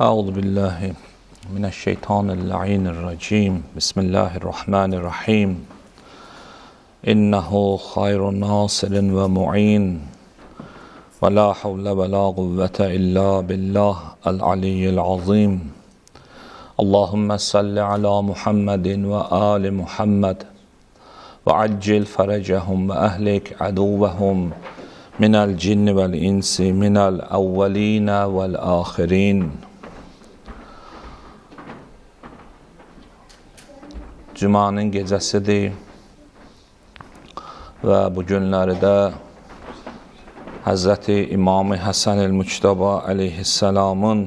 أعوذ بالله من الشيطان اللعين الرجيم بسم الله الرحمن الرحيم إنه خير ناصر ومعين ولا حول ولا قوة إلا بالله العلي العظيم اللهم صل على محمد وآل محمد وعجل فرجهم وأهلك عدوهم من الجن والإنس من الأولين والآخرين. Cümanın gecəsidir və bu günlərdə Həzrəti İmam-ı Həsən el-Müctəba əleyhisselamın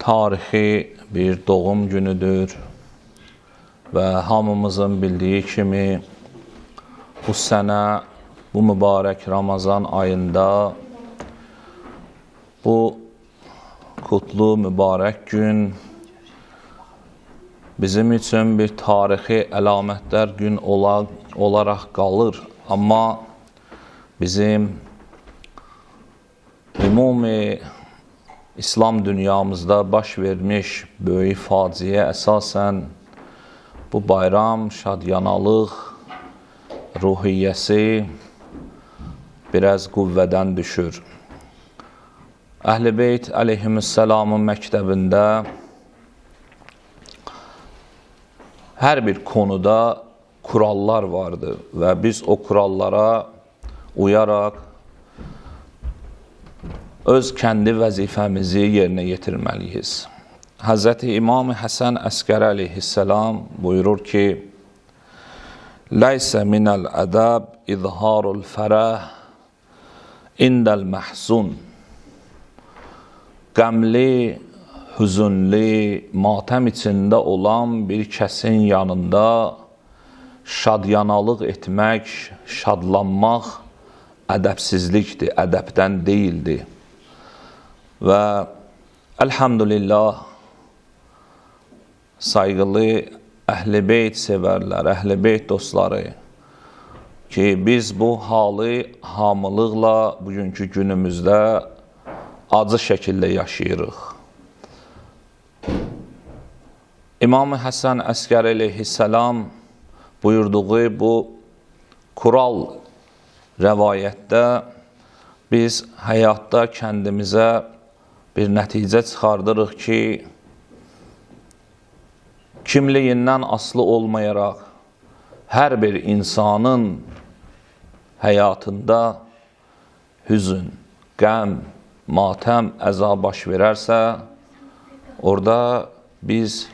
tarixi bir doğum günüdür və hamımızın bildiyi kimi bu sənə, bu mübarək Ramazan ayında bu kutlu, mübarək gün bizim üçün bir tarixi əlamətlər gün olaraq qalır. Amma bizim ümumi İslam dünyamızda baş vermiş böyük faciəyə əsasən bu bayram, şadyanalıq, ruhiyyəsi biraz qüvvədən düşür. Əhl-i Beyt əleyhisselamın məktəbində hər bir konuda kurallar vardı və biz o kurallara uyaraq öz kəndi vəzifəmizi yerinə yetirməliyik. Həzrəti İmam-ı Həsən Əskəri əleyhisselam buyurur ki, Ləysə minəl ədəb izharul fərəh indəl məhzun. Qəmli, hüzünlü, matəm içində olan bir kəsin yanında şadyanalıq etmək, şadlanmaq ədəbsizlikdir, ədəbdən deyildir. Və əlhamdülillah sayğılı Əhl-i Beyt sevərlər, Əhl-i Beyt dostları ki, biz bu halı hamılıqla bugünkü günümüzdə acı şəkildə yaşayırıq. İmam-ı Həsən Əskəri əleyhisselam buyurduğu bu kural rəvayətdə biz həyatda kəndimizə bir nəticə çıxardırıq ki, kimliyindən asılı olmayaraq hər bir insanın həyatında hüzün, qəm, matəm, əza baş verərsə, orada biz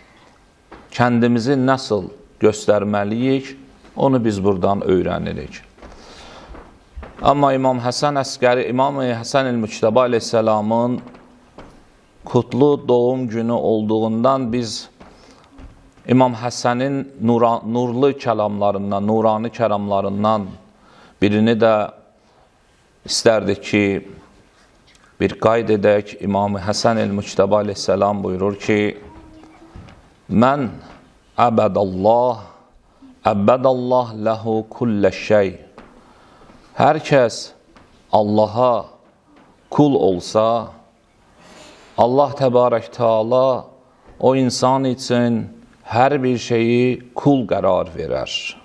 kəndimizi nasıl göstərməliyik, onu biz buradan öyrənirik. Amma İmam Həsən Əskəri, İmam-ı Həsən el-Müctəba aleyhisselamın kutlu doğum günü olduğundan biz İmam Həsənin nurlu kəlamlarından, nurani kəlamlarından birini də istərdik ki, bir qayd edək. İmam-ı Həsən el-Müctəba aleyhisselam buyurur ki, Mən əbədəllah ləhu kullə şey. Hər kəs Allaha kul olsa, Allah təbarək Teala o insan üçün hər bir şeyi kul qərar verər.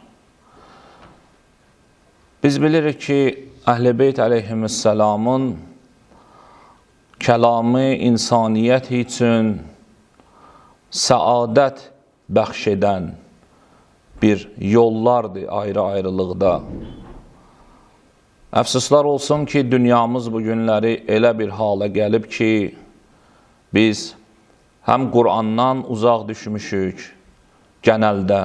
Biz bilirik ki, Əhl-i Beyt əleyhisselamın kəlamı insaniyyət üçün səadət bəxş edən bir yollardır ayrı-ayrılıqda. Əfsuslar olsun ki, dünyamız bu günləri elə bir hala gəlib ki, biz həm Qur'andan uzaq düşmüşük genəldə,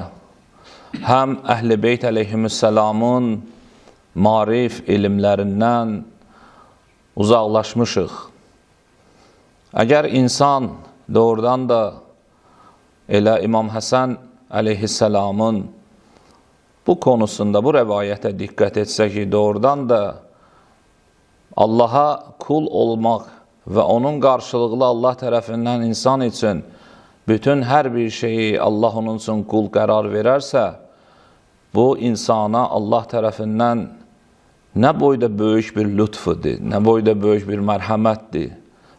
həm Əhl-i Beyt əleyhisselamın marif elmlərindən uzaqlaşmışıq. Əgər insan doğrudan da elə İmam Həsən əleyhisselamın bu konusunda, bu rəvayətə diqqət etsə ki, doğrudan da Allaha kul olmaq və onun qarşılıqlı Allah tərəfindən insan üçün bütün hər bir şeyi Allah onun üçün kul qərar verərsə, bu insana Allah tərəfindən nə boyda böyük bir lütfudur, nə boyda böyük bir mərhəmətdir.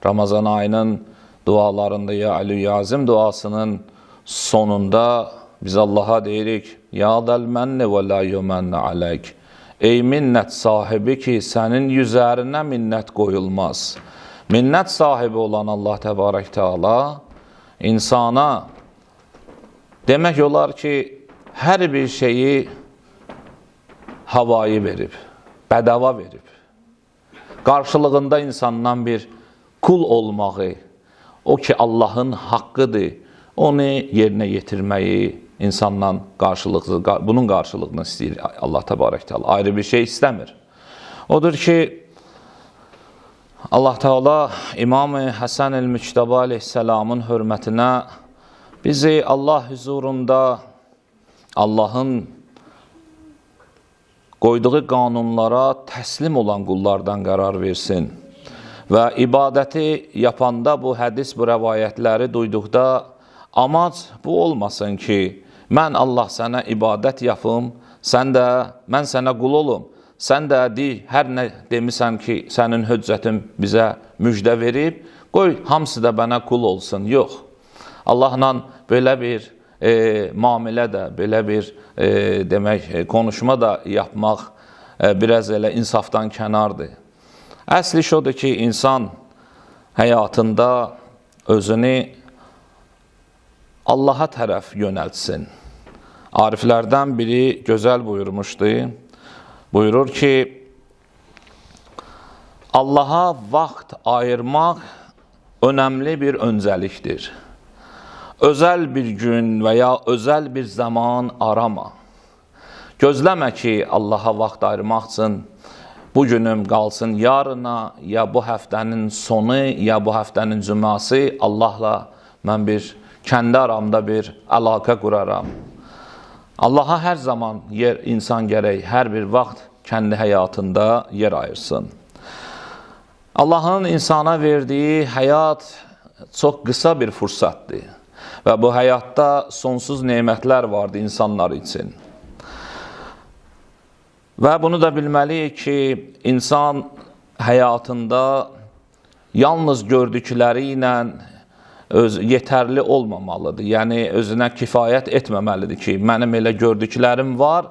Ramazan ayının dualarında ya Əlü Yazim duasının sonunda biz Allah'a deyirik: Ya dəl mənni və la yumənni aleyk. Ey minnət sahibi ki, sənin üzərinə minnət qoyulmaz. Minnət sahibi olan Allah Təbarək Teala insana demək olar ki, hər bir şeyi havayı verib, bədava verib. Qarşılığında insandan bir kul olmağı, o ki Allahın haqqıdır, onu yerinə yetirməyi insandan bunun qarşılığını istəyir Allah Təbarək Teala. Ayrı bir şey istəmir. Odur ki, Allah Teala İmam-ı Həsən el-Müçtəba aleyhisselamın hörmətinə bizi Allah huzurunda Allahın qoyduğu qanunlara təslim olan qullardan qərar versin. Və ibadəti yapanda bu hədis, bu rəvayətləri duyduqda amac bu olmasın ki, mən Allah sənə ibadət yapım, mən sənə qul olum. Sən də hər nə demisən ki, sənin höccətin bizə müjdə verib, qoy hamısı da mənə qul olsun. Yox. Allahla belə bir müamilə də, belə bir konuşma da yapmaq biraz elə insafdan kənardır. Əsli şodur ki, insan həyatında özünü Allaha tərəf yönəltsin. Ariflərdən biri gözəl buyurmuşdu. Buyurur ki, Allaha vaxt ayırmaq önəmli bir öncəlikdir. Özəl bir gün və ya özəl bir zaman arama. Gözləmə ki, Allaha vaxt ayırmaq üçün bu günüm qalsın yarına, ya bu həftənin sonu, ya bu həftənin cüması Allahla mən kəndi aramda bir əlaqə quraram. Allaha hər zaman insan gərək hər bir vaxt kəndi həyatında yer ayırsın. Allahın insana verdiyi həyat çox qısa bir fürsətdir. Və bu həyatda sonsuz nemətlər vardı insanlar üçün. Və bunu da bilməliyik ki, insan həyatında yalnız gördükləri ilə yetərli olmamalıdır. Yəni, özünə kifayət etməməlidir ki, mənim elə gördüklərim var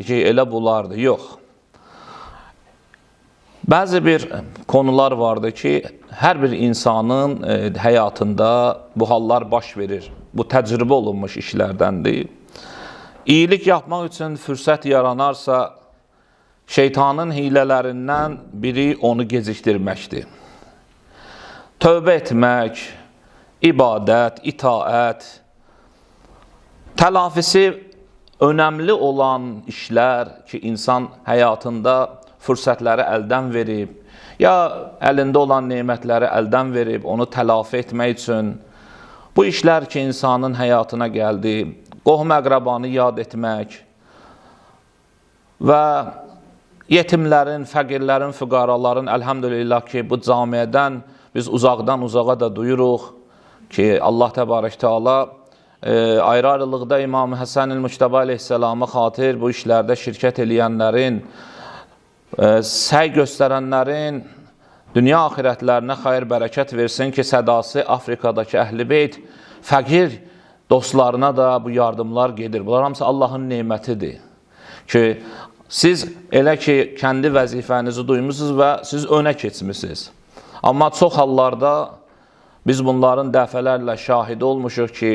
ki, elə bunlardır. Yox. Bəzi bir konular vardır ki, hər bir insanın həyatında bu hallar baş verir. Bu təcrübə olunmuş işlərdəndir. İyilik yapmaq üçün fürsət yaranarsa, şeytanın hilələrindən biri onu gecikdirməkdir. Tövbə etmək, ibadət, itaət, təlafisi önəmli olan işlər ki, insan həyatında fürsətləri əldən verib, ya əlində olan nemətləri əldən verib, onu təlafi etmək üçün, bu işlər ki, insanın həyatına gəldi, qohum-əqrabanı yad etmək və yetimlərin, fəqirlərin, füqaraların, əlhamdülillah ki, bu camiədən biz uzaqdan uzağa da duyuruq ki, Allah Təbarək Teala ayrı-ayrılıqda İmam Həsən el-Müçtəba aleyhisselama xatir bu işlərdə şirkət eləyənlərin, səy göstərənlərin dünya axirətlərinə xeyir bərəkət versin ki, sədası Afrikadakı Əhl-i Beyt fəqir dostlarına da bu yardımlar gedir. Bunlar hamısı Allahın nemətidir ki, siz elə ki, kəndi vəzifənizi duymusunuz və siz önə keçmişsiniz. Amma çox hallarda biz bunların dəfələrlə şahidi olmuşuq ki,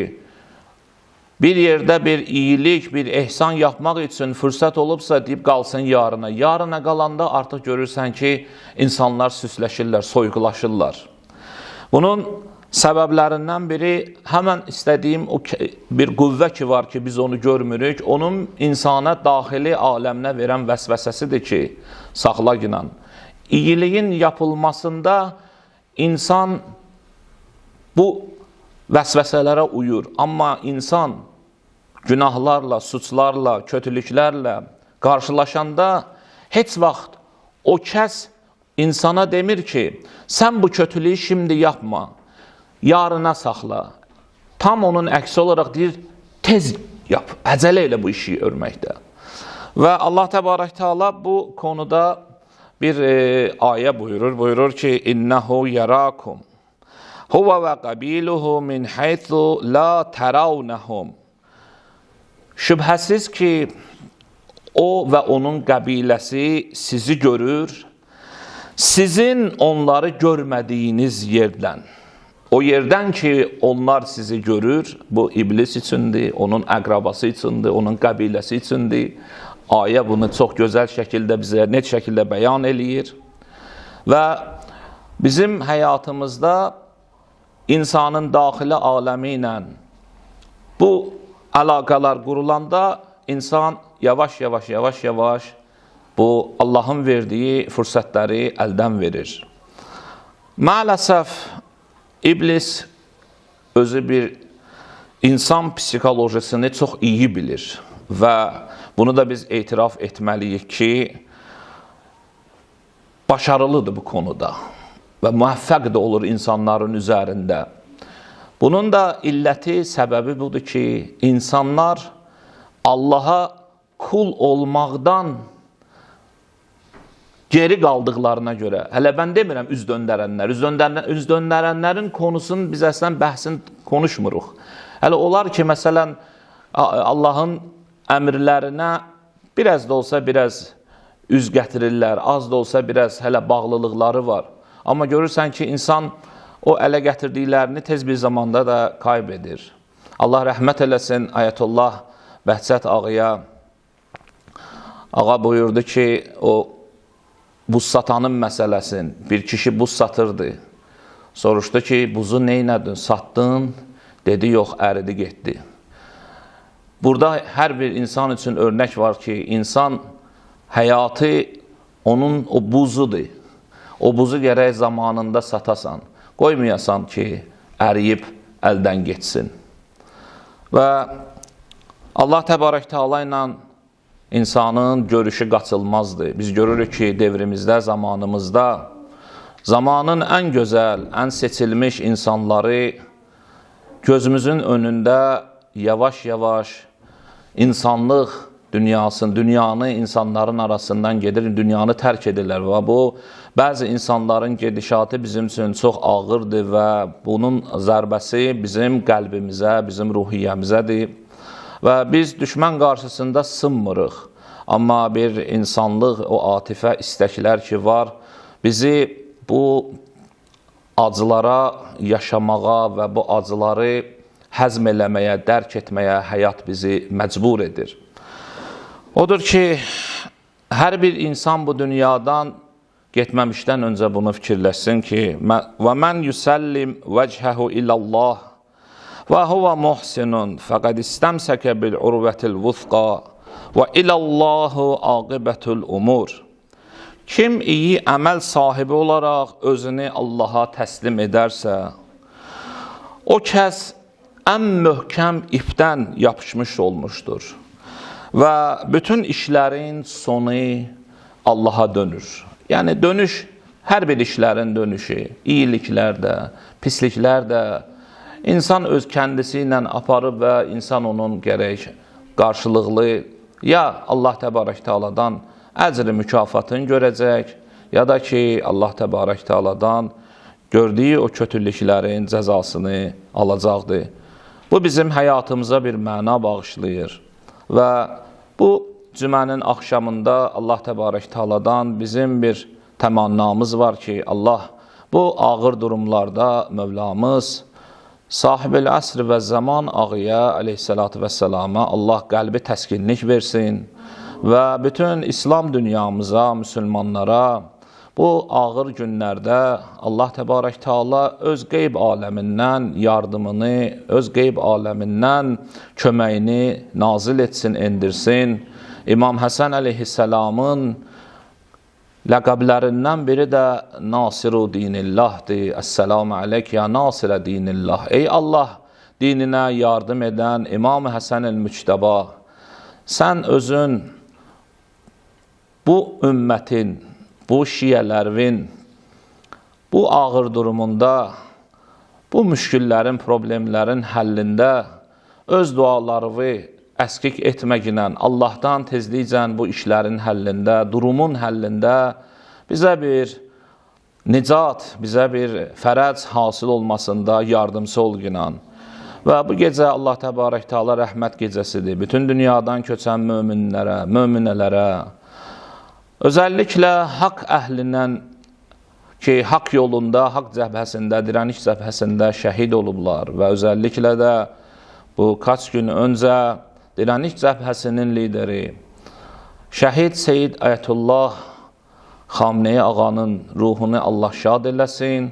bir yerdə bir iyilik, bir ehsan yapmaq üçün fürsət olubsa deyib qalsın yarına. Yarına qalanda artıq görürsən ki, insanlar süsləşirlər, soyuqlaşırlar. Bunun səbəblərindən biri həmən istədiyim o bir qüvvə ki var ki, biz onu görmürük, onun insana daxili aləminə verən vəsvəsəsidir ki, saxlaq ilə. İyiliyin yapılmasında insan bu vəsvəsələrə uyur. Amma insan günahlarla, suçlarla, kötülüklərlə qarşılaşanda heç vaxt o kəs insana demir ki, sən bu kötülüyü şimdi yapma, yarına saxla. Tam onun əksi olaraq deyir, tez yap, əcələ ilə bu işi örməkdə. Və Allah Təbarək Teala bu konuda bir ayə buyurur. Buyurur ki, İnnəhu yərakum Huve ve qabiluhu min haythu la terawnahum. Şübhəsiz ki, o və onun qəbiləsi sizi görür, sizin onları görmədiyiniz yerdən. O yerdən ki, onlar sizi görür, bu iblis üçündür, onun əqrabası üçündür, onun qəbiləsi üçündür. Ayə bunu çox gözəl şəkildə bizə net şəkildə bəyan eləyir. Və bizim həyatımızda insanın daxili aləmi ilə bu əlaqələr qurulanda insan yavaş-yavaş bu Allahın verdiyi fürsətləri əldən verir. Maalesef iblis özü bir insan psikolojisini çox iyi bilir və bunu da biz etiraf etməliyik ki, başarılıdır bu konuda və müvəffəq də olur insanların üzərində. Bunun da illəti, səbəbi budur ki, insanlar Allaha kul olmaqdan geri qaldıqlarına görə, hələ mən demirəm üz döndərənlər, üz döndərənlərin konusunu biz əslən bəhsin konuşmuruq. Hələ onlar ki, məsələn, Allahın əmrlərinə biraz da olsa biraz üz gətirirlər, az da olsa biraz hələ bağlılıqları var. Amma görürsən ki, insan o ələ gətirdiklərini tez bir zamanda da kaybedir. Allah rəhmət eləsin, Ayətullah Bəhçət ağaya, ağa buyurdu ki, o buz satanın məsələsin, bir kişi buz satırdı. Soruşdu ki, buzu neynədin, satdın? Dedi, yox, əridi getdi. Burada hər bir insan üçün örnək var ki, insan həyatı onun o buzudur. O buzu gərək zamanında satasan, qoymayasan ki, əriyib əldən getsin. Və Allah Təbarək Teala ilə insanın görüşü qaçılmazdır. Biz görürük ki, devrimizdə, zamanımızda zamanın ən gözəl, ən seçilmiş insanları gözümüzün önündə yavaş-yavaş insanlıq dünyasını, dünyanı insanların arasından gedir, dünyanı tərk edirlər və bu, bəzi insanların gedişatı bizim üçün çox ağırdır və bunun zərbəsi bizim qəlbimizə, bizim ruhiyyəmizədir. Və biz düşmən qarşısında sınmırıq. Amma bir insanlıq, o atifə, istəklər ki var, bizi bu acılara yaşamağa və bu acıları həzm eləməyə, dərk etməyə həyat bizi məcbur edir. Odur ki, hər bir insan bu dünyadan getməmişdən öncə bunu fikirləşsin ki, وَمَنْ يُسَلِّمْ وَجْهَهُ إِلَى اللّٰهِ وَهُوَ مُحْسِنٌ فَقَدْ اِسْتَمْسَكَ بِالْعُرْوَةِ الْوُثْقَى وَإِلَى اللّٰهُ عَاقِبَةُ الْأُمُورِ. Kim iyi əməl sahibi olaraq özünü Allaha təslim edərsə, o kəs ən möhkəm ipdən yapışmış olmuşdur. Və bütün işlərin sonu Allaha dönür. Yəni dönüş, hər bir işlərin dönüşü, iyiliklər də, pisliklər də, İnsan öz kəndisi ilə aparıb və insan onun gərək qarşılıqlı ya Allah Təbarək Teala'dan əcri mükafatını görəcək, ya da ki Allah Təbarək Teala'dan gördüyü o kötülüklərin cəzasını alacaqdır. Bu bizim həyatımıza bir məna bağışlayır və bu cümənin axşamında Allah Təbarək Teala'dan bizim bir təmannamız var ki, Allah bu ağır durumlarda Mövlamız Sahib-ül əsr və zaman ağıya aleyhissalatü vəssalama Allah qəlbi təskinlik versin və bütün İslam dünyamıza, müsəlmanlara bu ağır günlərdə Allah Təbarək Teala öz qeyb aləmindən yardımını, öz qeyb aləmindən köməyini nazil etsin, endirsin. İmam Həsən əleyhissalamın ləqəblərindən biri də Nasiru dinillahdır. Əssəlamu aleyk ya Nasirə dinillah. Ey Allah dininə yardım edən İmam Həsən el-Müctəba, sən özün bu ümmətin, bu şiyələrin, bu ağır durumunda, bu müşküllərin, problemlərin həllində öz dualarını əskik etməklə, Allahdan tezliklə bu işlərin həllində, durumun həllində bizə bir nicat, bizə bir fərəc hasil olmasında yardımcı ol inan. Və bu gecə Allah Təbarək Teala rəhmət gecəsidir. Bütün dünyadan köçən möminlərə, möminələrə, özəlliklə haqq əhlindən ki, haqq yolunda, haqq cəbhəsində, dirəniş cəbhəsində şəhid olublar və özəlliklə də bu kaç gün öncə dirəniş cəbhəsinin lideri, şəhid Seyyid Əyətullah Xamneyi ağanın ruhunu Allah şad eləsin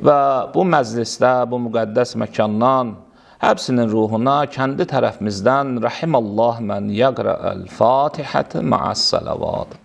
və bu məclisdə, bu müqəddəs məkandan həbsinin ruhuna kəndi tərəfimizdən Rahimallah mən yəqrəəl-Fatihətə ma'əs-salavat.